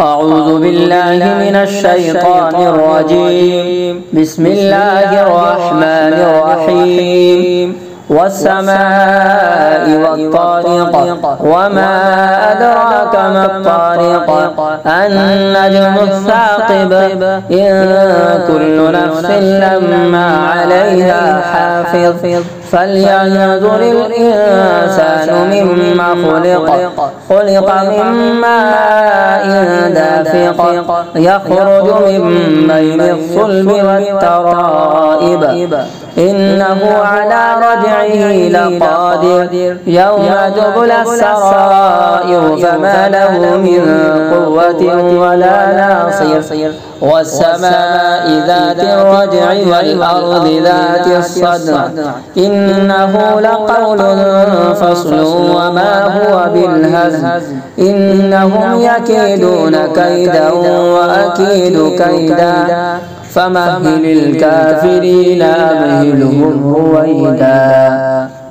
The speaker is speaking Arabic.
أعوذ بالله من الشيطان الرجيم. بسم الله الرحمن الرحيم. والسماء والطارق وما أدراك ما الطارق النجم الثاقب إن كل نفس لما عليها حافظ فلينظر الإنسان مما خلق من ماء دافق يخرج من بين الصلب والترائب إنه على رجعه لقادر يوم تبلى السرائر فما له من قوة ولا ناصر والسماء ذات الرجع والأرض ذات الصدع إنه لقول فصل وما هو بالهزل إنهم يكيدون كيدا وأكيد كيدا فمهل الكافرين أمهلهم رويدا.